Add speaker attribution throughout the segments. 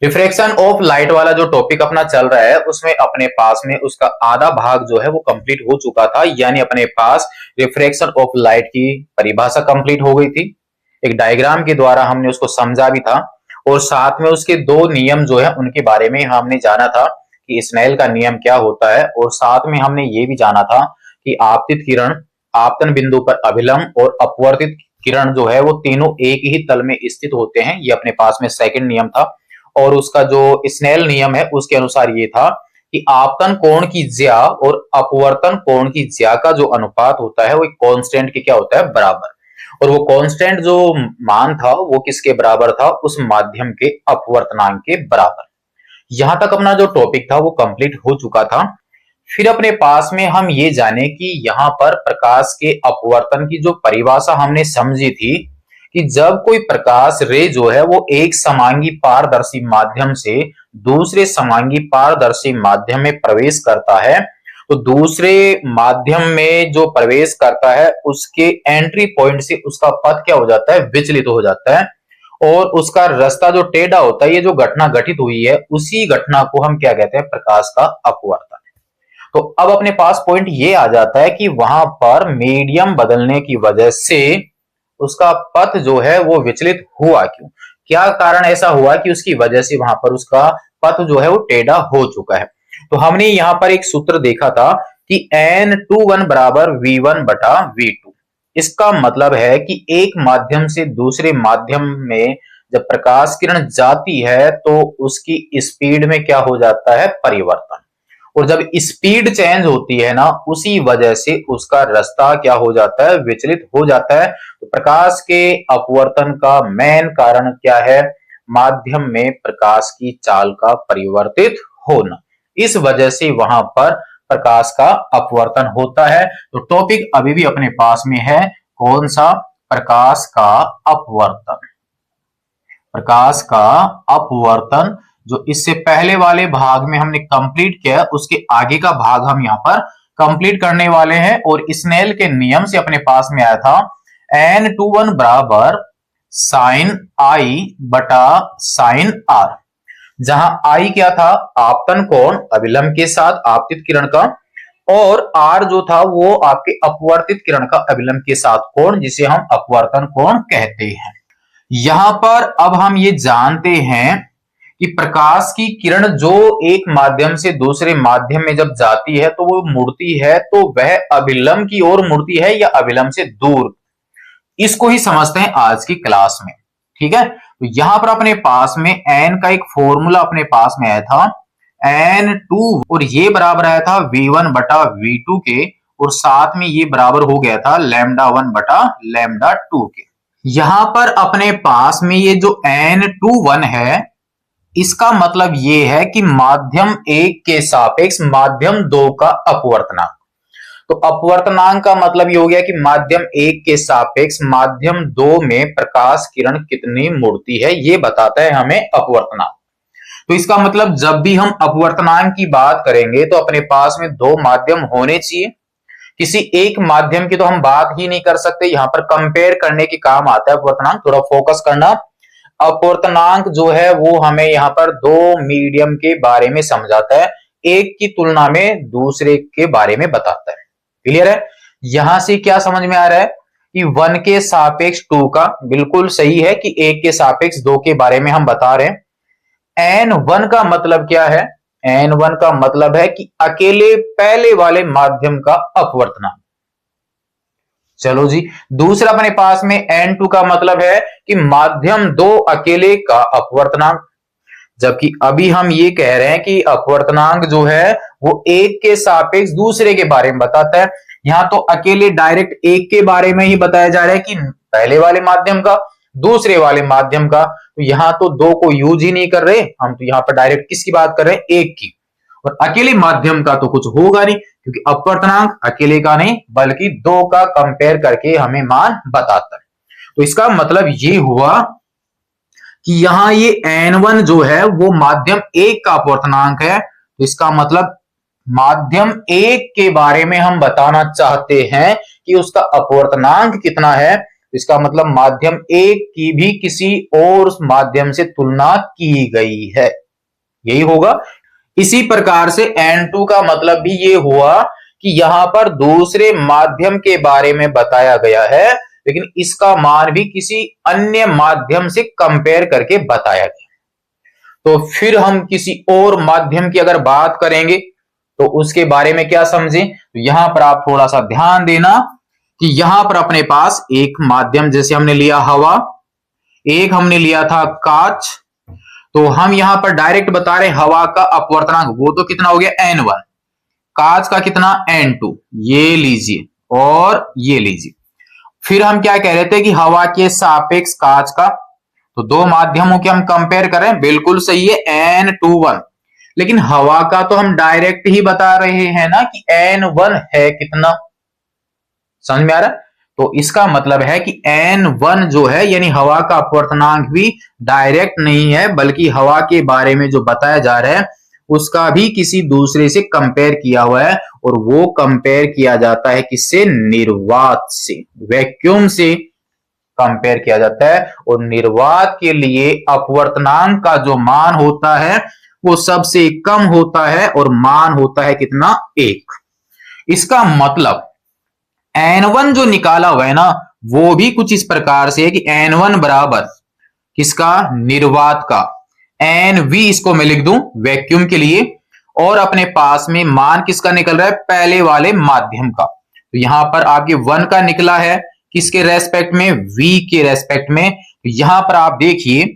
Speaker 1: Refraction of light वाला जो topic अपना चल रहा है उसमें अपने पास में उसका आधा भाग जो है वो कंप्लीट हो चुका था, यानी अपने पास रिफ्रैक्शन ऑफ लाइट की परिभाषा कंप्लीट हो गई थी। एक डायग्राम के द्वारा हमने उसको समझा भी था और साथ में उसके दो नियम जो है उनके बारे में हमने जाना था कि स्नेल का नियम क्या होता है, और साथ में हमने ये भी जाना था कि आपतित किरण आपतन बिंदु पर अभिलंब और अपवर्तित किरण जो है वो तीनों एक ही तल में स्थित होते हैं। ये अपने पास में सेकंड नियम था। और उसका जो स्नेल नियम है उसके अनुसार ये था कि आपतन कोण की ज्या और अपवर्तन कोण की ज्या का जो अनुपात होता है वो एक कांस्टेंट के क्या होता है, बराबर। और वो कांस्टेंट जो मान था वो किसके बराबर था, उस माध्यम के अपवर्तनांक के बराबर। यहां तक अपना जो टॉपिक था वो कंप्लीट हो चुका था। फिर अपने पास में हम ये जाने कि यहाँ पर प्रकाश के अपवर्तन की जो परिभाषा हमने समझी थी कि जब कोई प्रकाश रे जो है वो एक समांगी पारदर्शी माध्यम से दूसरे समांगी पारदर्शी माध्यम में प्रवेश करता है, तो दूसरे माध्यम में जो प्रवेश करता है उसके एंट्री पॉइंट से उसका पथ क्या हो जाता है, विचलित हो जाता है। और उसका रास्ता जो टेढ़ा होता है, ये जो घटना घटित हुई है उसी घटना को हम क्या कहते हैं, प्रकाश का अपवर्तन। तो अब अपने पास पॉइंट ये आ जाता है कि वहां पर मीडियम बदलने की वजह से उसका पथ जो है वो विचलित हुआ क्यों, क्या कारण ऐसा हुआ कि उसकी वजह से वहां पर उसका पथ जो है वो टेढ़ा हो चुका है। तो हमने यहां पर एक सूत्र देखा था कि N21 बराबर V1 बटा V2। इसका मतलब है कि एक माध्यम से दूसरे माध्यम में जब प्रकाश किरण जाती है तो उसकी स्पीड में क्या हो जाता है, परिवर्तन। और जब स्पीड चेंज होती है ना, उसी वजह से उसका रास्ता क्या हो जाता है, विचलित हो जाता है। तो प्रकाश के अपवर्तन का मेन कारण क्या है, माध्यम में प्रकाश की चाल का परिवर्तित होना। इस वजह से वहां पर प्रकाश का अपवर्तन होता है। तो टॉपिक अभी भी अपने पास में है, कौन सा, प्रकाश का अपवर्तन। प्रकाश का अपवर्तन जो इससे पहले वाले भाग में हमने कंप्लीट किया, उसके आगे का भाग हम यहाँ पर कंप्लीट करने वाले हैं। और स्नेल के नियम से अपने पास में आया था N21 बराबर साइन आई बटा साइन आर, जहां आई क्या था, आपतन कोण अभिलंब के साथ आपतित किरण का, और आर जो था वो आपके अपवर्तित किरण का अभिलंब के साथ कोण, जिसे हम अपवर्तन कोण कहते हैं। यहां पर अब हम ये जानते हैं कि प्रकाश की किरण जो एक माध्यम से दूसरे माध्यम में जब जाती है तो वो मुड़ती है, तो वह अभिलंब की ओर मुड़ती है या अभिलंब से दूर, इसको ही समझते हैं आज की क्लास में। ठीक है, तो यहां पर अपने पास में एन का एक फॉर्मूला अपने पास में आया था N2, और ये बराबर आया था V1 बटा V2 के, और साथ में ये बराबर हो गया था λ1 बटा λ2 के। यहां पर अपने पास में ये जो N21 है, इसका मतलब ये है कि माध्यम एक के सापेक्ष माध्यम दो का अपवर्तनांक। तो अपवर्तनांक का मतलब ये हो गया कि माध्यम एक के सापेक्ष माध्यम दो में प्रकाश किरण कितनी मुड़ती है, ये बताता है हमें अपवर्तनांक। तो इसका मतलब जब भी हम अपवर्तनांक की बात करेंगे तो अपने पास में दो माध्यम होने चाहिए। किसी एक माध्यम की तो हम बात ही नहीं कर सकते, यहां पर कंपेयर करने के काम आता है अपवर्तनांक, थोड़ा फोकस करना। अपवर्तनांक जो है वो हमें यहाँ पर दो मीडियम के बारे में समझाता है, एक की तुलना में दूसरे के बारे में बताता है। क्लियर है, यहां से क्या समझ में आ रहा है कि 1 के सापेक्ष 2 का, बिल्कुल सही है कि 1 के सापेक्ष 2 के बारे में हम बता रहे हैं। N1 का मतलब क्या है, N1 का मतलब है कि अकेले पहले वाले माध्यम का अपवर्तनांक। चलो जी, दूसरा अपने पास में N2 का मतलब है कि माध्यम दो अकेले का अपवर्तनांक। जबकि अभी हम ये कह रहे हैं कि अपवर्तनांक जो है वो एक के सापेक्ष दूसरे के बारे में बताता है। यहां तो अकेले डायरेक्ट एक के बारे में ही बताया जा रहा है कि पहले वाले माध्यम का, दूसरे वाले माध्यम का। तो यहां तो दो को यूज ही नहीं कर रहे हम, तो यहां पर डायरेक्ट किसकी बात कर रहे हैं, एक की। और अकेले माध्यम का तो कुछ होगा नहीं, क्योंकि अपवर्तनांक अकेले का नहीं बल्कि दो का कंपेयर करके हमें मान बताता है। तो इसका मतलब ये हुआ कि यहां ये N1 जो है वो माध्यम एक का अपवर्तनांक है। तो इसका मतलब माध्यम एक के बारे में हम बताना चाहते हैं कि उसका अपवर्तनांक कितना है, इसका मतलब माध्यम एक की भी किसी और माध्यम से तुलना की गई है, यही होगा। इसी प्रकार से N2 का मतलब भी ये हुआ कि यहां पर दूसरे माध्यम के बारे में बताया गया है, लेकिन इसका मान भी किसी अन्य माध्यम से कंपेयर करके बताया गया। तो फिर हम किसी और माध्यम की अगर बात करेंगे तो उसके बारे में क्या समझें, तो यहां पर आप थोड़ा सा ध्यान देना कि यहां पर अपने पास एक माध्यम, जैसे हमने लिया हवा, एक हमने लिया था कांच, तो हम यहां पर डायरेक्ट बता रहे हवा का अपवर्तनांक, वो तो कितना हो गया N1, कांच का कितना N2, ये लीजिए और ये लीजिए। फिर हम क्या कह रहे थे कि हवा के सापेक्ष कांच का, तो दो माध्यमों के हम कंपेयर करें, बिल्कुल सही है N21, लेकिन हवा का तो हम डायरेक्ट ही बता रहे हैं ना कि N1 है कितना, समझ में आ रहा है। तो इसका मतलब है कि N1 जो है यानी हवा का अपवर्तनांक भी डायरेक्ट नहीं है, बल्कि हवा के बारे में जो बताया जा रहा है उसका भी किसी दूसरे से कंपेयर किया हुआ है, और वो कंपेयर किया जाता है किससे, निर्वात से, वैक्यूम से कंपेयर किया जाता है। और निर्वात के लिए अपवर्तनांक का जो मान होता है वो सबसे कम होता है और मान होता है कितना, 1। इसका मतलब N1 जो निकाला हुआ है ना, वो भी कुछ इस प्रकार से है कि N1 बराबर किसका, निर्वात का, NV इसको मैं लिख दूं वैक्यूम के लिए, और अपने पास में मान किसका निकल रहा है, पहले वाले माध्यम का। तो यहां पर आपके 1 का निकला है किसके रेस्पेक्ट में, V के रेस्पेक्ट में। तो यहां पर आप देखिए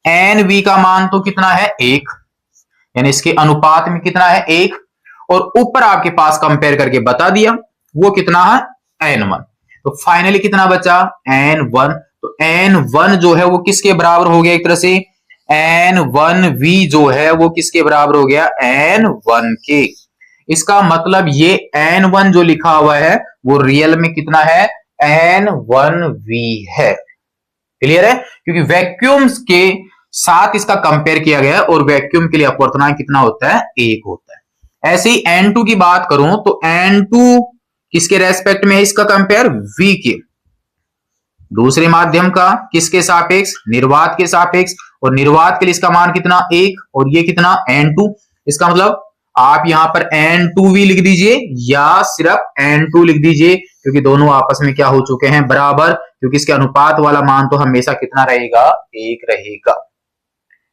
Speaker 1: NV का मान तो कितना है, 1, यानी इसके अनुपात में कितना है, 1, और ऊपर आपके पास कंपेयर करके बता दिया वो कितना है, N1। तो फाइनली कितना बचा, N1। तो N1 जो है वो किसके बराबर हो गया, एक तरह से N1V जो है वो किसके बराबर हो गया, N1 के। इसका मतलब ये N1 जो लिखा हुआ है वो रियल में कितना है, N1V है। क्लियर है, क्योंकि वैक्यूम्स के साथ इसका कंपेयर किया गया है और वैक्यूम के लिए अपवर्तनांक कितना होता है, 1 होता है। ऐसे ही N2 की बात करूं तो N2 किसके रेस्पेक्ट में है इसका कंपेयर, V के, दूसरे माध्यम का, किसके सापेक्ष, निर्वात के सापेक्ष, और निर्वात के लिए इसका मान कितना, 1, और ये कितना N2। इसका मतलब आप यहां पर N2V लिख दीजिए या सिर्फ N2 लिख दीजिए, क्योंकि दोनों आपस में क्या हो चुके हैं, बराबर, क्योंकि इसके अनुपात वाला मान तो हमेशा कितना रहेगा, 1 रहेगा।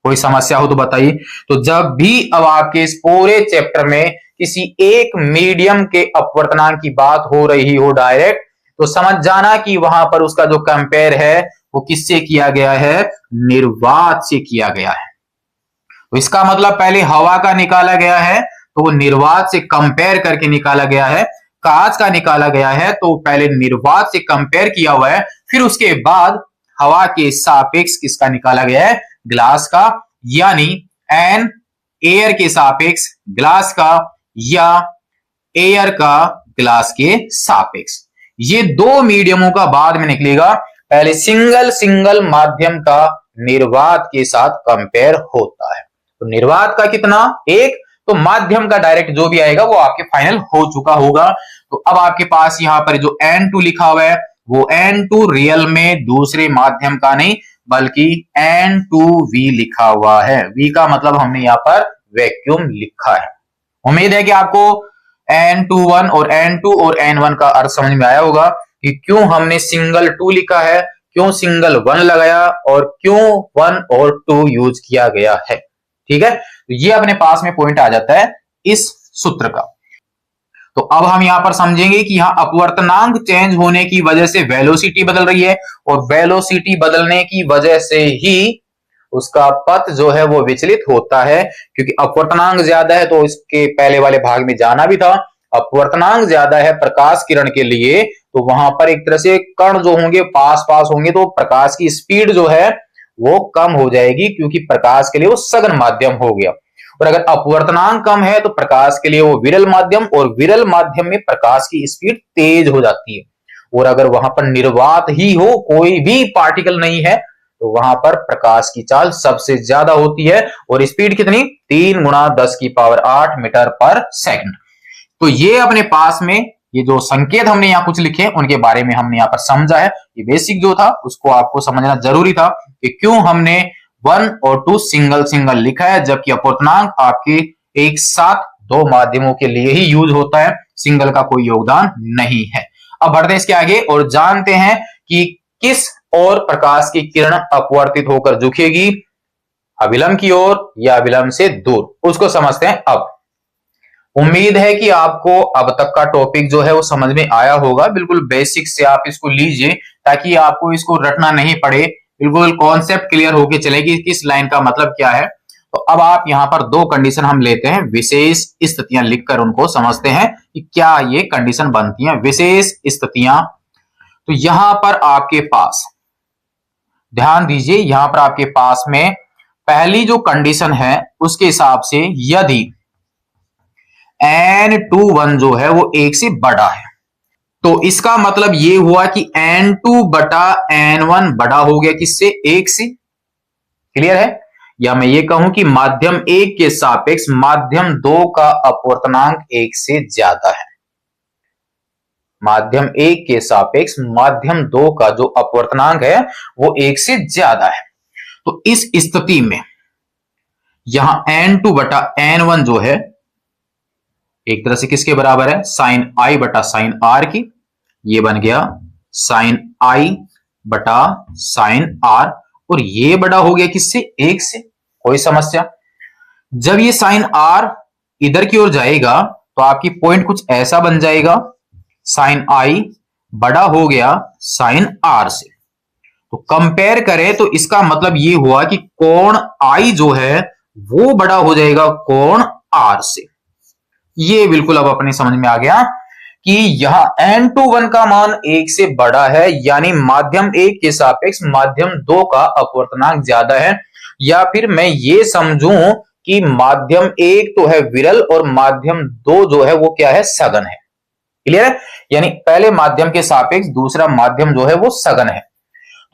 Speaker 1: कोई समस्या हो तो बताइए। तो जब भी अब आपके इस पूरे चैप्टर में किसी एक मीडियम के अपवर्तनांक की बात हो रही हो डायरेक्ट, तो समझ जाना कि वहां पर उसका जो कंपेयर है वो किससे किया गया है, निर्वात से किया गया है। तो इसका मतलब पहले हवा का निकाला गया है तो वो निर्वात से कंपेयर करके निकाला गया है, कांच का निकाला गया है तो पहले निर्वात से कंपेयर किया हुआ है, फिर उसके बाद हवा के सापेक्ष किसका निकाला गया है, ग्लास का, यानी एन एयर के सापेक्ष ग्लास का या एयर का ग्लास के सापेक्ष। ये दो मीडियमों का बाद में निकलेगा, पहले सिंगल सिंगल माध्यम का निर्वात के साथ कंपेयर होता है। तो निर्वात का कितना, 1, तो माध्यम का डायरेक्ट जो भी आएगा वो आपके फाइनल हो चुका होगा। तो अब आपके पास यहां पर जो N2 लिखा हुआ है वो N2 रियल में दूसरे माध्यम का नहीं बल्कि N2V लिखा हुआ है। V का मतलब हमने यहां पर वैक्यूम लिखा है। उम्मीद है कि आपको N21 और N2 और N1 का अर्थ समझ में आया होगा कि क्यों हमने सिंगल 2 लिखा है, क्यों सिंगल 1 लगाया और क्यों 1 और 2 यूज किया गया है। ठीक है, तो ये अपने पास में पॉइंट आ जाता है इस सूत्र का। तो अब हम यहां पर समझेंगे कि यहां अपवर्तनांक चेंज होने की वजह से वेलोसिटी बदल रही है और वेलोसिटी बदलने की वजह से ही उसका पथ जो है वो विचलित होता है, क्योंकि अपवर्तनांक ज्यादा है तो इसके पहले वाले भाग में जाना भी था। अपवर्तनांक ज्यादा है प्रकाश किरण के लिए तो वहां पर एक तरह से कण जो होंगे पास पास होंगे तो प्रकाश की स्पीड जो है वो कम हो जाएगी, क्योंकि प्रकाश के लिए वो सघन माध्यम हो गया। और अगर अपवर्तनांक कम है तो प्रकाश के लिए वो विरल माध्यम, और विरल माध्यम में प्रकाश की स्पीड तेज हो जाती है। और अगर वहां पर निर्वात ही हो, कोई भी पार्टिकल नहीं है, तो वहां पर प्रकाश की चाल सबसे ज्यादा होती है और स्पीड कितनी, 3 × 10⁸ मीटर पर सेकंड। तो ये अपने पास में ये जो संकेत हमने यहाँ कुछ लिखे उनके बारे में हमने यहाँ पर समझा है। ये बेसिक जो था उसको आपको समझना जरूरी था कि क्यों हमने 1 और 2 सिंगल सिंगल लिखा है, जबकि अपूर्णांक आपके एक साथ दो माध्यमों के लिए ही यूज होता है, सिंगल का कोई योगदान नहीं है। अब बढ़ते हैं इसके आगे और जानते हैं कि किस और प्रकाश की किरण अपवर्तित होकर झुकेगी, अभिलंब की ओर या अभिलंब से दूर, उसको समझते हैं। अब उम्मीद है कि आपको अब तक का टॉपिक जो है वो समझ में आया होगा। बिल्कुल बेसिक से आप इसको लीजिए ताकि आपको इसको रटना नहीं पड़े, बिल्कुल कॉन्सेप्ट क्लियर होके चले कि किस लाइन का मतलब क्या है। तो अब आप यहां पर दो कंडीशन हम लेते हैं, विशेष स्थितियां लिखकर उनको समझते हैं कि क्या ये कंडीशन बनती हैं। विशेष स्थितियां, तो यहां पर आपके पास ध्यान दीजिए, यहां पर आपके पास में पहली जो कंडीशन है उसके हिसाब से यदि N21 जो है वो 1 से बड़ा है तो इसका मतलब ये हुआ कि N2 बटा N1 बड़ा हो गया किससे, 1 से। क्लियर है? या मैं ये कहूं कि माध्यम 1 के सापेक्ष माध्यम 2 का अपवर्तनांक 1 से ज्यादा है। माध्यम 1 के सापेक्ष माध्यम 2 का जो अपवर्तनांक है वो 1 से ज्यादा है। तो इस स्थिति में यहां N2 बटा N1 जो है एक तरह से किसके बराबर है, साइन आई बटा साइन आर की। ये बन गया साइन आई बटा साइन आर, और ये बड़ा हो गया किससे, 1 से। कोई समस्या? जब ये साइन आर इधर की ओर जाएगा तो आपकी पॉइंट कुछ ऐसा बन जाएगा, साइन आई बड़ा हो गया साइन आर से। तो कंपेयर करें तो इसका मतलब ये हुआ कि कोण आई जो है वो बड़ा हो जाएगा कोण आर से। ये बिल्कुल अब अपने समझ में आ गया कि यहां N21 का मान 1 से बड़ा है, यानी माध्यम 1 के सापेक्ष माध्यम 2 का अपवर्तनांक ज्यादा है। या फिर मैं ये समझूं कि माध्यम 1 तो है विरल और माध्यम 2 जो है वो क्या है, सघन है। क्लियर है? यानी पहले माध्यम के सापेक्ष दूसरा माध्यम जो है वो सघन है।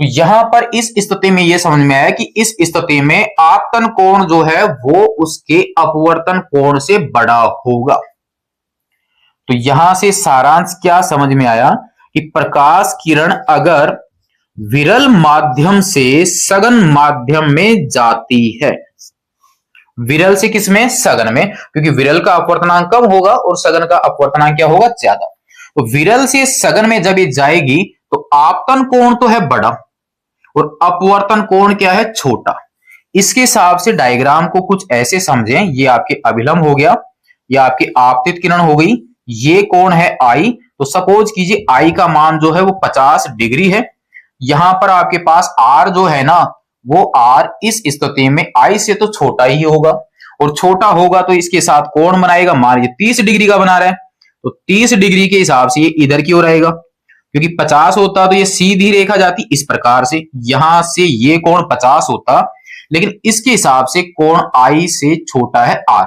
Speaker 1: तो यहां पर इस स्थिति में यह समझ में आया कि इस स्थिति में आपतन कोण जो है वो उसके अपवर्तन कोण से बड़ा होगा। तो यहां से सारांश क्या समझ में आया कि प्रकाश किरण अगर विरल माध्यम से सघन माध्यम में जाती है, विरल से किसमें, सघन में, क्योंकि विरल का अपवर्तनांक कम होगा और सघन का अपवर्तनांक क्या होगा, ज्यादा। तो विरल से सघन में जब ये जाएगी तो आपतन कोण तो है बड़ा और अपवर्तन कोण क्या है, छोटा। इसके हिसाब से डायग्राम को कुछ ऐसे समझें, ये आपके अभिलंब हो गया, ये आपकी आपतित किरण हो गई, ये कोण है आई। तो सपोज कीजिए आई का मान जो है वो 50 डिग्री है। यहां पर आपके पास आर जो है ना वो आर इस स्थिति में आई से तो छोटा ही होगा, और छोटा होगा तो इसके साथ कोण बनाएगा, मान लीजिए 30 डिग्री का बना रहा है, तो 30 डिग्री के हिसाब से ये इधर की ओर आएगा, क्योंकि 50 होता तो ये सीधी रेखा जाती इस प्रकार से, यहां से ये कोण 50 होता, लेकिन इसके हिसाब से कोण आई से छोटा है आर।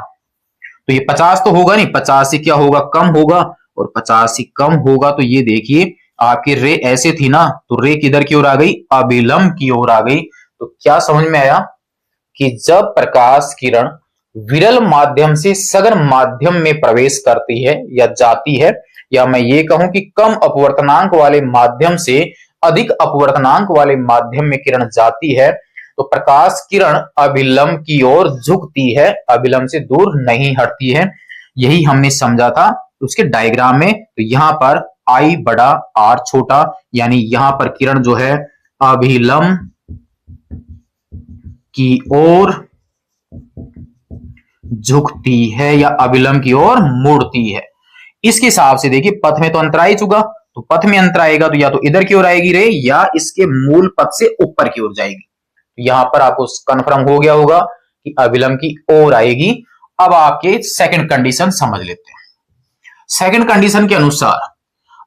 Speaker 1: तो ये 50 तो होगा नहीं, 50 से क्या होगा, कम होगा, और 50 से कम होगा तो ये देखिए आपकी रे ऐसे थी ना, तो रे किधर की ओर आ गई, अभिलंब की ओर आ गई। तो क्या समझ में आया कि जब प्रकाश किरण विरल माध्यम से सघन माध्यम में प्रवेश करती है या जाती है, या मैं ये कहूं कि कम अपवर्तनांक वाले माध्यम से अधिक अपवर्तनांक वाले माध्यम में किरण जाती है, तो प्रकाश किरण अभिलंब की ओर झुकती है, अभिलंब से दूर नहीं हटती है। यही हमने समझा था उसके डायग्राम में। तो यहां पर आई बड़ा आर छोटा, यानी यहां पर किरण जो है अभिलंब की ओर झुकती है या अभिलंब की ओर मुड़ती है। इसके हिसाब से देखिए पथ में तो अंतर आ ही चुका, तो पथ में अंतर आएगा तो या तो इधर की ओर आएगी रे या इसके मूल पथ से ऊपर की ओर जाएगी। तो यहां पर आपको कंफर्म हो गया होगा कि अभिलंब की ओर आएगी। अब आपके सेकंड कंडीशन समझ लेते हैं। सेकंड कंडीशन के अनुसार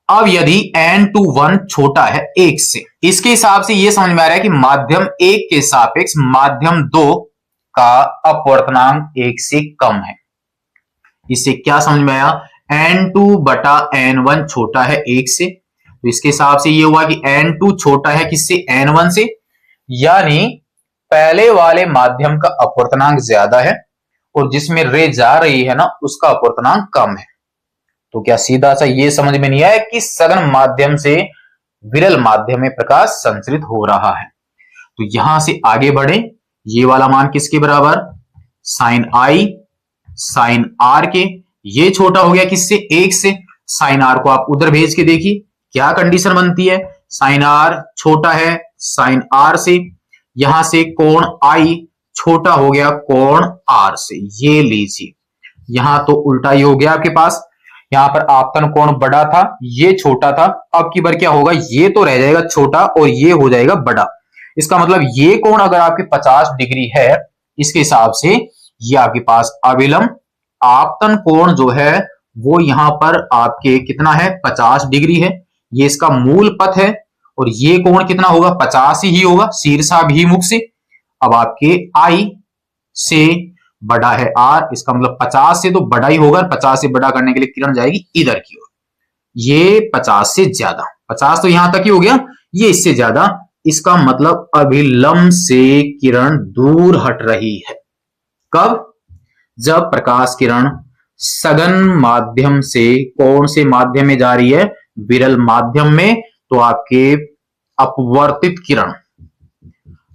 Speaker 1: अब यदि N21 छोटा है 1 से, इसके हिसाब से यह समझ में आ रहा है कि माध्यम 1 के सापेक्ष माध्यम 2 का अपवर्तनांक 1 से कम है। इससे क्या समझ में आया, N2 बटा N1 छोटा है 1 से, तो इसके हिसाब से यह हुआ कि N2 छोटा है किससे, N1 से, यानी पहले वाले माध्यम का अपवर्तनांक ज्यादा है और जिसमें रे जा रही है ना उसका अपवर्तनांक कम है। तो क्या सीधा सा ये समझ में नहीं आया कि सघन माध्यम से विरल माध्यम में प्रकाश संचरित हो रहा है। तो यहां से आगे बढ़े, ये वाला मान किसके बराबर, साइन आई साइन आर के, ये छोटा हो गया किससे, 1 से। साइन आर को आप उधर भेज के देखिए क्या कंडीशन बनती है, साइन आर छोटा है साइन आर से, यहां से कोण आई छोटा हो गया कोण आर से। ये लीजिए यहां तो उल्टा ही हो गया आपके पास, यहां पर आपतन कोण बड़ा था, ये छोटा था। अब की बार क्या होगा, ये तो रह जाएगा छोटा और ये हो जाएगा बड़ा। इसका मतलब ये कोण अगर आपके 50 डिग्री है, इसके हिसाब से ये आपके पास अविलंब आपतन कोण जो है वो यहां पर आपके कितना है, 50 डिग्री है। ये इसका मूल पथ है और ये कोण कितना होगा, 50 ही होगा शीर्षाभिमुख से। अब आपके आई से बड़ा है आर, इसका मतलब 50 से तो बड़ा ही होगा, 50 से बड़ा करने के लिए किरण जाएगी इधर की ओर। ये 50 से ज्यादा, 50 तो यहां तक ही हो गया, ये इससे ज्यादा, इसका मतलब अभिलंब से किरण दूर हट रही है। कब, जब प्रकाश किरण सघन माध्यम से कौन से माध्यम में जा रही है, विरल माध्यम में, तो आपके अपवर्तित किरण,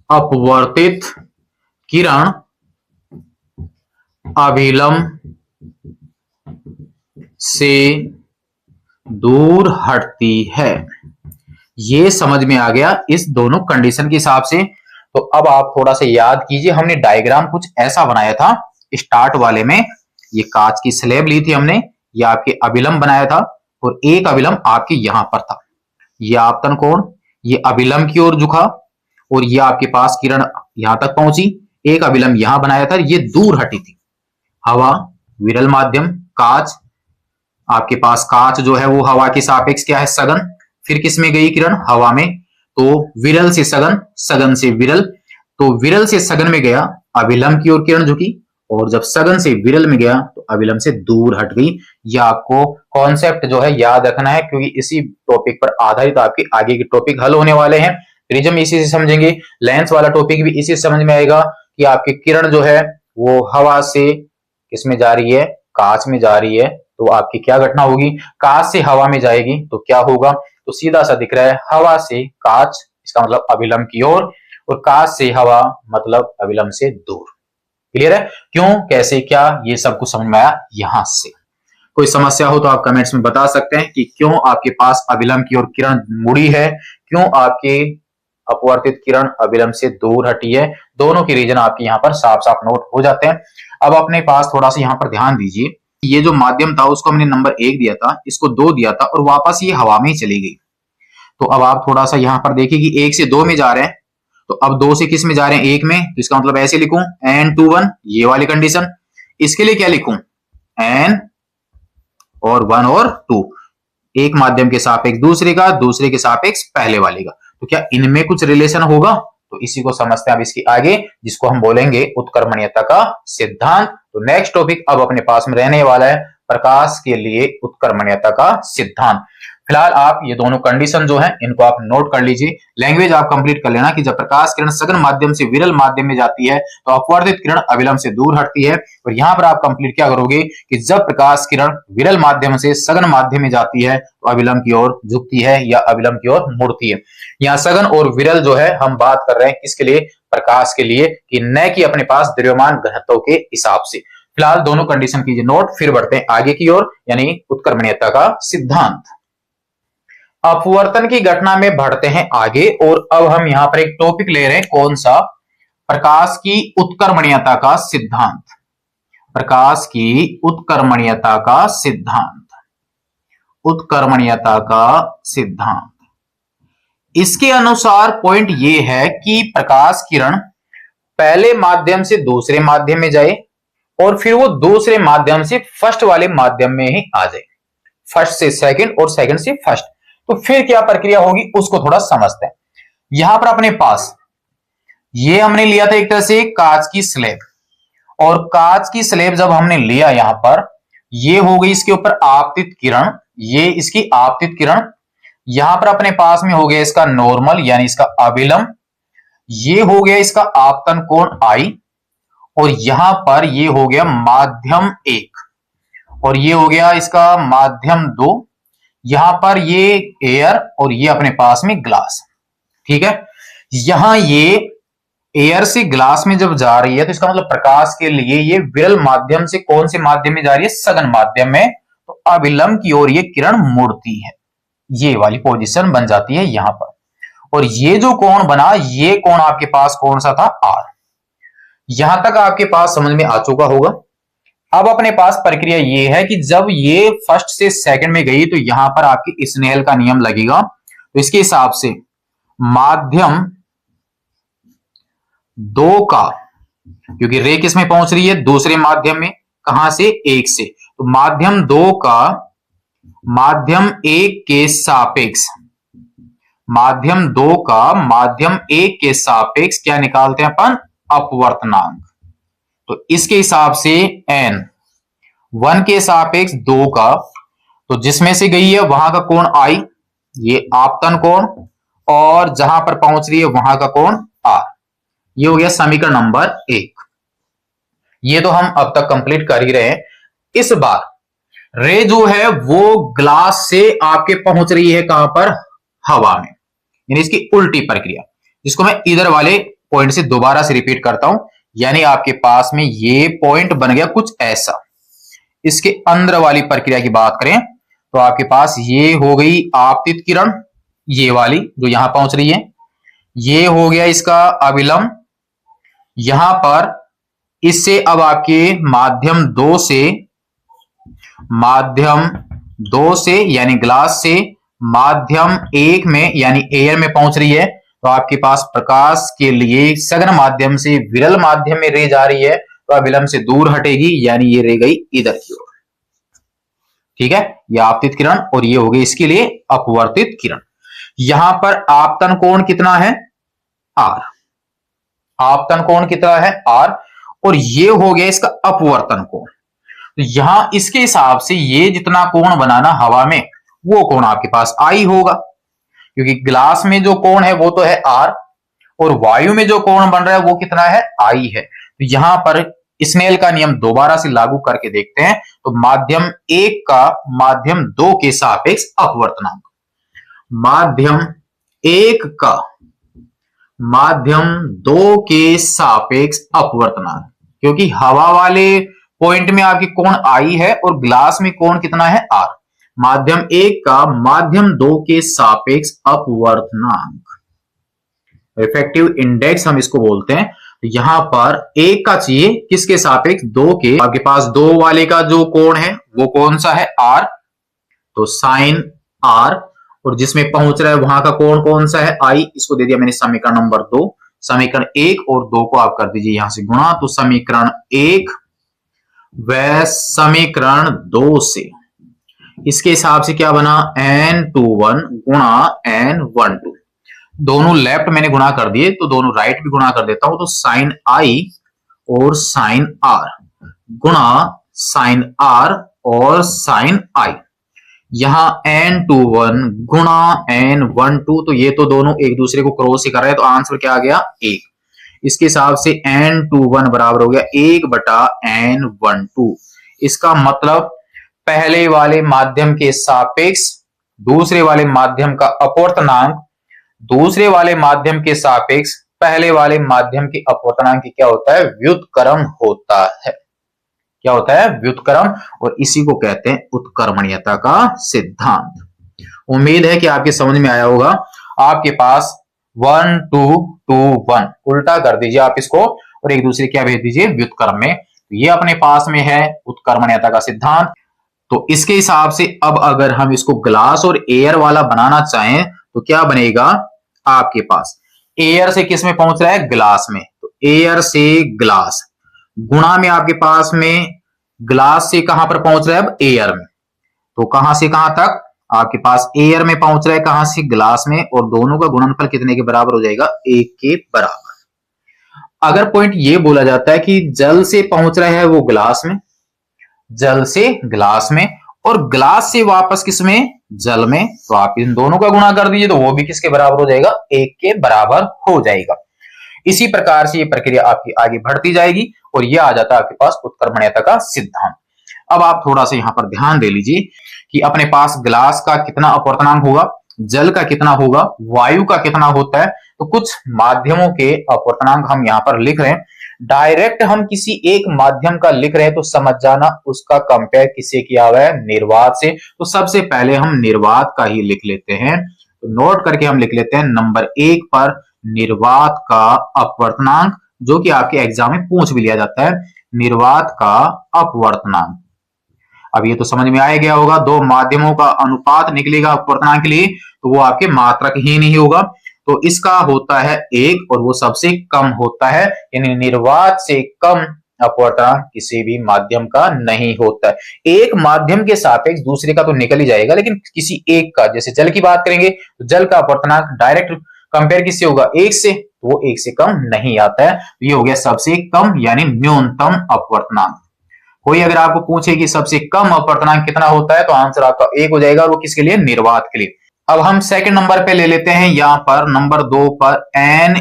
Speaker 1: अपवर्तित किरण अभिलंब से दूर हटती है। ये समझ में आ गया इस दोनों कंडीशन के हिसाब से। तो अब आप थोड़ा सा याद कीजिए, हमने डायग्राम कुछ ऐसा बनाया था स्टार्ट वाले में, ये कांच की स्लैब ली थी हमने, ये आपके अभिलंब बनाया था और एक अभिलंब आपके यहां पर था, ये आपतन कोण, ये अभिलंब की ओर झुका और ये आपके पास किरण यहां तक पहुंची, एक अभिलंब यहां बनाया था, ये दूर हटी थी। हवा, विरल माध्यम, कांच, आपके पास कांच जो है वो हवा के सापेक्ष क्या है, सघन, फिर किस में गई किरण, हवा में, तो विरल से सघन, सघन से विरल, तो विरल से सघन में गया, अभिलंब की ओर किरण झुकी, और जब सघन से विरल में गया तो अभिलंब से दूर हट गई। यह आपको कॉन्सेप्ट जो है याद रखना है, क्योंकि इसी टॉपिक पर आधारित आपके आगे के टॉपिक हल होने वाले हैं। प्रिज्म इसी से समझेंगे, लेंस वाला टॉपिक भी इसी से समझ में आएगा कि आपकी किरण जो है वो हवा से किसमें जा रही है, कांच में जा रही है, तो आपकी क्या घटना होगी, कांच से हवा में जाएगी तो क्या होगा, तो सीधा सा दिख रहा है हवा से कांच, इसका मतलब अभिलंब की ओर, और कांच से हवा मतलब अभिलंब से दूर। क्लियर है, क्यों कैसे क्या ये सब कुछ समझ में आया यहां से। कोई समस्या हो तो आप कमेंट्स में बता सकते हैं कि क्यों आपके पास अभिलंब की ओर किरण मुड़ी है, क्यों आपके अपवर्तित किरण अभिलंब से दूर हटी है। दोनों के रीजन आपके यहाँ पर साफ साफ नोट हो जाते हैं। अब अपने पास थोड़ा सा यहाँ पर ध्यान दीजिए, ये जो माध्यम था उसको हमने नंबर 1 दिया था, इसको 2 दिया था और वापस ये हवा में ही चली गई। तो अब आप थोड़ा सा यहाँ पर देखिए कि 1 से 2 में जा रहे हैं, तो अब 2 से किस में जा रहे हैं, 1 में, तो इसका मतलब ऐसे लिखूं n2 1, ये वाली कंडीशन। इसके लिए क्या लिखूं, n और 1 और 2, एक माध्यम के सापेक्ष दूसरे का, दूसरे के सापेक्ष पहले वाले का, तो क्या इनमें कुछ रिलेशन होगा, तो इसी को समझते हैं अब इसके आगे, जिसको हम बोलेंगे उत्कर्मणीयता का सिद्धांत। तो नेक्स्ट टॉपिक अब अपने पास में रहने वाला है प्रकाश के लिए उत्कर्मणीयता का सिद्धांत। फिलहाल आप ये दोनों कंडीशन जो है इनको आप नोट कर लीजिए, लैंग्वेज आप कंप्लीट कर लेना कि जब प्रकाश किरण सघन माध्यम से विरल माध्यम में जाती है तो अपवर्तित किरण अभिलंब से दूर हटती है। और यहाँ पर आप कंप्लीट क्या करोगे कि जब प्रकाश किरण विरल माध्यम से सघन माध्यम में जाती है तो अभिलंब की ओर झुकती है या अभिलंब की ओर मुड़ती है। यहाँ सघन और विरल जो है हम बात कर रहे हैं किसके लिए, प्रकाश के लिए, कि न कि अपने पास द्रव्यमान घनत्व के हिसाब से। फिलहाल दोनों कंडीशन कीजिए नोट, फिर बढ़ते हैं आगे की ओर, यानी उत्कर्मणीयता का सिद्धांत। अपवर्तन की घटना में बढ़ते हैं आगे, और अब हम यहां पर एक टॉपिक ले रहे हैं, कौन सा, प्रकाश की उत्कर्मणीयता का सिद्धांत। प्रकाश की उत्कर्मणीयता का सिद्धांत, उत्कर्मणीयता का सिद्धांत। इसके अनुसार पॉइंट यह है कि प्रकाश किरण पहले माध्यम से दूसरे माध्यम में जाए और फिर वो दूसरे माध्यम से फर्स्ट वाले माध्यम में ही आ जाए, फर्स्ट से सेकंड और सेकंड से फर्स्ट। तो फिर क्या प्रक्रिया होगी उसको थोड़ा समझते हैं। यहां पर अपने पास ये हमने लिया था एक तरह से कांच की स्लैब, और कांच की स्लैब जब हमने लिया यहां पर, ये हो गई इसके ऊपर आपतित किरण, ये इसकी आपतित किरण, यहां पर अपने पास में हो गया इसका नॉर्मल यानी इसका अभिलंब, ये हो गया इसका आपतन कोण आई, और यहां पर ये हो गया माध्यम 1, और ये हो गया इसका माध्यम 2। यहां पर ये एयर और ये अपने पास में ग्लास। ठीक है, यहां ये एयर से ग्लास में जब जा रही है तो इसका मतलब प्रकाश के लिए ये विरल माध्यम से कौन से माध्यम में जा रही है? सघन माध्यम में। तो अविलंब की ओर ये किरण मुड़ती है, ये वाली पोजीशन बन जाती है यहां पर। और ये जो कोण बना, ये कोण आपके पास कौन सा था? आर। यहां तक आपके पास समझ में आ चुका होगा। अब अपने पास प्रक्रिया ये है कि जब ये फर्स्ट से सेकंड में गई तो यहां पर आपकी स्नेल का नियम लगेगा। तो इसके हिसाब से माध्यम 2 का, क्योंकि रे किस में पहुंच रही है? दूसरे माध्यम में। कहां से? 1 से। तो माध्यम 2 का माध्यम 1 के सापेक्ष, माध्यम 2 का माध्यम 1 के सापेक्ष क्या निकालते हैं अपन? अपवर्तनांक। तो इसके हिसाब से n 1 के सापेक्ष 2 का, तो जिसमें से गई है वहां का कोण I, ये आपतन कोण, और जहां पर पहुंच रही है वहां का कोण R। ये हो गया समीकरण नंबर 1। ये तो हम अब तक कंप्लीट कर ही रहे हैं। इस बार रे जो है वो ग्लास से आपके पहुंच रही है कहां पर? हवा में। यानी इसकी उल्टी प्रक्रिया, जिसको मैं इधर वाले पॉइंट से दोबारा से रिपीट करता हूं। यानी आपके पास में ये पॉइंट बन गया कुछ ऐसा। इसके अंदर वाली प्रक्रिया की बात करें तो आपके पास ये हो गई आपतित किरण, ये वाली जो यहां पहुंच रही है। ये हो गया इसका अविलंब। यहां पर इससे अब आपके माध्यम 2 से यानी ग्लास से माध्यम 1 में यानी एयर में पहुंच रही है। तो आपके पास प्रकाश के लिए सघन माध्यम से विरल माध्यम में रे जा रही है, तो अविलंब से दूर हटेगी, यानी ये रे गई इधर की ओर। ठीक है, ये आपतित किरण और ये हो गई इसके लिए अपवर्तित किरण। यहां पर आपतन कोण कितना है? आर। आपतन कोण कितना है? आर। और ये हो गया इसका अपवर्तन कोण। तो यहां इसके हिसाब से ये जितना कोण बनाना हवा में, वो कोण आपके पास आई होगा, क्योंकि ग्लास में जो कोण है वो तो है आर, और वायु में जो कोण बन रहा है वो कितना है? आई है। तो यहां पर स्नेल का नियम दोबारा से लागू करके देखते हैं। तो माध्यम 1 का माध्यम 2 के सापेक्ष अपवर्तनांक, माध्यम 1 का माध्यम 2 के सापेक्ष अपवर्तनांक, क्योंकि हवा वाले पॉइंट में आपकी कोण आई है और ग्लास में कोण कितना है? आर। माध्यम 1 का माध्यम 2 के सापेक्ष अपवर्तनांक, रिफ्रैक्टिव इंडेक्स हम इसको बोलते हैं। तो यहां पर 1 का चाहिए किसके सापेक्ष? 2 के। आपके पास 2 वाले का जो कोण है वो कौन सा है? आर। तो साइन आर, और जिसमें पहुंच रहा है वहां का कोण कौन सा है? आई। इसको दे दिया मैंने समीकरण नंबर 2। समीकरण 1 और 2 को आप कर दीजिए यहां से गुणा। तो समीकरण 1 व समीकरण 2 से इसके हिसाब से क्या बना? n21 गुणा n12। दोनों लेफ्ट मैंने गुणा कर दिए, तो दोनों राइट भी गुणा कर देता हूं। तो साइन आई और साइन आर गुणा साइन आर और साइन आई। यहां n21 गुणा n12, तो ये तो दोनों एक दूसरे को क्रॉस ही कर रहे हैं, तो आंसर क्या आ गया? 1। इसके हिसाब से n21 बराबर हो गया 1 बटा n12। इसका मतलब पहले वाले माध्यम के सापेक्ष दूसरे वाले माध्यम का अपवर्तनांक दूसरे वाले माध्यम के सापेक्ष पहले वाले माध्यम के अपवर्तनांक की क्या होता है? व्युत्क्रम होता है। क्या होता है? व्युत्क्रम। और इसी को कहते हैं उत्क्रमणीयता का सिद्धांत। उम्मीद है कि आपके समझ में आया होगा। आपके पास 1 2 2 1 उल्टा कर दीजिए आप इसको, और एक दूसरे क्या भेज दीजिए? व्युत्क्रम में। तो ये अपने पास में है उत्क्रमणीयता का सिद्धांत। तो इसके हिसाब से अब अगर हम इसको ग्लास और एयर वाला बनाना चाहें तो क्या बनेगा? आपके पास एयर से किस में पहुंच रहा है? ग्लास में। तो एयर से ग्लास गुणा में आपके पास में ग्लास से कहां पर पहुंच रहा है? अब एयर में। तो कहां से कहां तक? आपके पास एयर में पहुंच रहा है, कहां से? ग्लास में। और दोनों का गुणनफल कितने के बराबर हो जाएगा? 1 के बराबर। अगर पॉइंट ये बोला जाता है कि जल से पहुंच रहा है वो ग्लास में, जल से ग्लास में, और ग्लास से वापस किसमें? जल में। तो आप इन दोनों का गुणा कर दीजिए तो वो भी किसके बराबर हो जाएगा? 1 के बराबर हो जाएगा। इसी प्रकार से ये प्रक्रिया आपकी आगे बढ़ती जाएगी और ये आ जाता है आपके पास उत्क्रमणीयता का सिद्धांत। अब आप थोड़ा सा यहाँ पर ध्यान दे लीजिए कि अपने पास ग्लास का कितना अपवर्तनांक होगा, जल का कितना होगा, वायु का कितना होता है। तो कुछ माध्यमों के अपवर्तनांक हम यहाँ पर लिख रहे हैं। डायरेक्ट हम किसी एक माध्यम का लिख रहे हैं तो समझ जाना उसका कंपेयर किससे किया हुआ है, निर्वात से। तो सबसे पहले हम निर्वात का ही लिख लेते हैं। तो नोट करके हम लिख लेते हैं नंबर 1 पर निर्वात का अपवर्तनांक, जो कि आपके एग्जाम में पूछ भी लिया जाता है, निर्वात का अपवर्तनांक। अब ये तो समझ में आ गया होगा, दो माध्यमों का अनुपात निकलेगा अपवर्तनांक के लिए, तो वो आपके मात्रक ही नहीं होगा। तो इसका होता है 1 और वो सबसे कम होता है, यानी निर्वात से कम अपवर्तनांक किसी भी माध्यम का नहीं होता है। एक माध्यम के सापेक्ष दूसरे का तो निकल ही जाएगा, लेकिन किसी एक का, जैसे जल की बात करेंगे तो जल का अपवर्तनांक डायरेक्ट कंपेयर किससे होगा, 1 से, तो वो 1 से कम नहीं आता है। तो ये हो गया सबसे कम यानी न्यूनतम अपवर्तनांक। कोई अगर आपको पूछे कि सबसे कम अपवर्तनांक कितना होता है तो आंसर आपका 1 हो जाएगा, और वो किसके लिए, निर्वात के लिए। अब हम सेकंड नंबर पे ले लेते हैं, यहां पर नंबर 2 पर Na।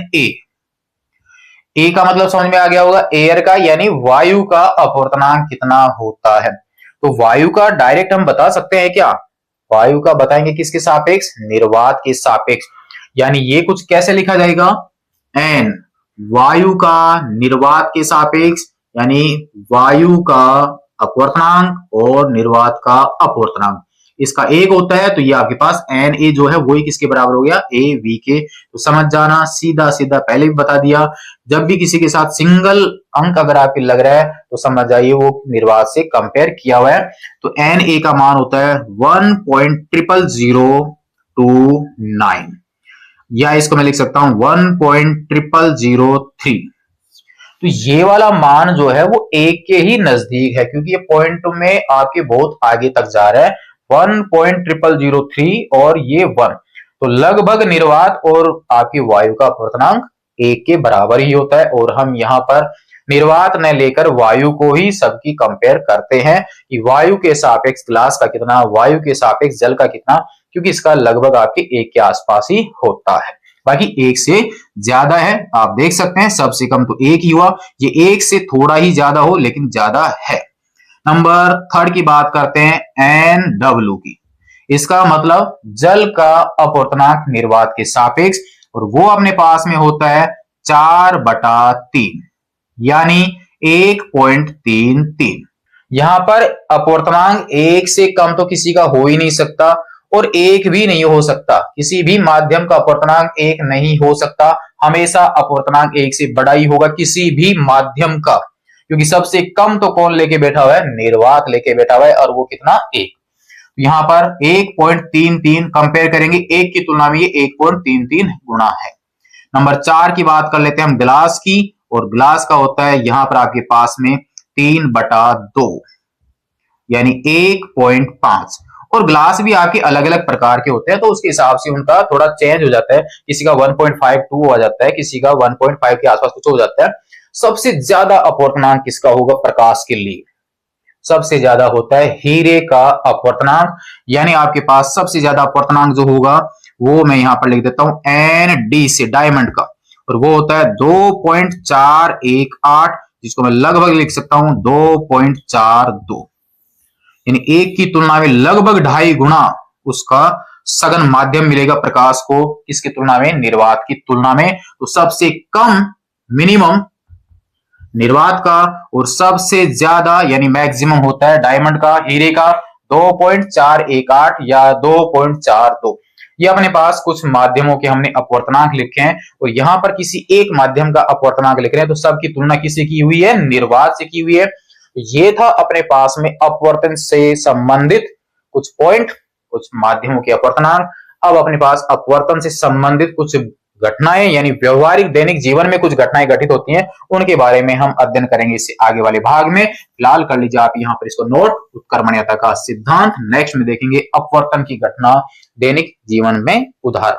Speaker 1: ए का मतलब समझ में आ गया होगा, एयर का यानी वायु का अपवर्तनांक कितना होता है। तो वायु का डायरेक्ट हम बता सकते हैं क्या, वायु का बताएंगे किसके सापेक्ष, निर्वात के सापेक्ष। यानी ये कुछ कैसे लिखा जाएगा, एन वायु का निर्वात के सापेक्ष, यानी वायु का अपवर्तनांक और निर्वात का अपवर्तनांक, इसका 1 होता है। तो ये आपके पास एन ए जो है वही किसके बराबर हो गया, ए वी के। तो समझ जाना, सीधा सीधा पहले भी बता दिया, जब भी किसी के साथ सिंगल अंक अगर आपके लग रहा है तो समझ जाइए वो निर्वात से कंपेयर किया हुआ है। तो एन ए का मान होता है 1.000229, या इसको मैं लिख सकता हूं 1.0003। तो ये वाला मान जो है वो 1 के ही नजदीक है, क्योंकि ये पॉइंट में आपके बहुत आगे तक जा रहा है, 1.0003 और ये 1। तो लगभग निर्वात और आपकी वायु का अपवर्तनांक 1 के बराबर ही होता है। और हम यहाँ पर निर्वात न लेकर वायु को ही सबकी कंपेयर करते हैं कि वायु के सापेक्ष ग्लास का कितना, वायु के सापेक्ष जल का कितना, क्योंकि इसका लगभग आपके 1 के आसपास ही होता है। बाकी 1 से ज्यादा है, आप देख सकते हैं सबसे कम तो 1 ही हुआ, ये 1 से थोड़ा ही ज्यादा हो लेकिन ज्यादा है। नंबर 3 की बात करते हैं, NW की। इसका मतलब जल का अपवर्तनांक निर्वात के सापेक्ष, और वो अपने पास में होता है 4/3 यानी 1.33। यहां पर अपवर्तनांक 1 से कम तो किसी का हो ही नहीं सकता, और 1 भी नहीं हो सकता। किसी भी माध्यम का अपवर्तनांक 1 नहीं हो सकता, हमेशा अपवर्तनांक 1 से बड़ा ही होगा किसी भी माध्यम का, क्योंकि सबसे कम तो कौन लेके बैठा हुआ है, निर्वात लेके बैठा हुआ है, और वो कितना, 1। यहां पर 1.33 कंपेयर करेंगे, 1 की तुलना में ये 1.33 गुना है। नंबर 4 की बात कर लेते हैं हम ग्लास की, और ग्लास का होता है यहां पर आपके पास में 3/2 यानी 1.5। और ग्लास भी आपके अलग अलग प्रकार के होते हैं, तो उसके हिसाब से उनका थोड़ा चेंज हो जाता है, किसी का 1.52 हो जाता है, किसी का 1.5 के आसपास कुछ हो जाता है। सबसे ज्यादा अपवर्तनांक किसका होगा, प्रकाश के लिए सबसे ज्यादा होता है हीरे का अपवर्तनांक, यानी आपके पास सबसे ज्यादा अपवर्तनांक जो होगा वो मैं यहां पर लिख देता हूं ND से, डायमंड का, और वो होता है 2.418, जिसको मैं लगभग लिख सकता हूं 2.42, यानी 1 की तुलना में लगभग 2.5 गुना उसका सघन माध्यम मिलेगा प्रकाश को, किसकी तुलना में, निर्वात की तुलना में। तो सबसे कम मिनिमम निर्वात का, और सबसे ज्यादा यानी मैक्सिमम होता है डायमंड का, हीरे का 2.418 या 2.42। ये अपने पास कुछ माध्यमों के हमने अपवर्तनांक लिखे हैं, और यहां पर किसी एक माध्यम का अपवर्तनांक लिख रहे हैं, तो सबकी तुलना किससे की हुई है, निर्वात से की हुई है। ये था अपने पास में अपवर्तन से संबंधित कुछ पॉइंट, कुछ माध्यमों के अपवर्तनांक। अब अपने पास अपवर्तन से संबंधित कुछ घटनाएं, यानी व्यवहारिक दैनिक जीवन में कुछ घटनाएं घटित होती हैं, उनके बारे में हम अध्ययन करेंगे इससे आगे वाले भाग में। फिलहाल कर लीजिए आप यहां पर इसको नोट, उत्क्रमणीयता का सिद्धांत। नेक्स्ट में देखेंगे अपवर्तन की घटना दैनिक जीवन में उदाहरण।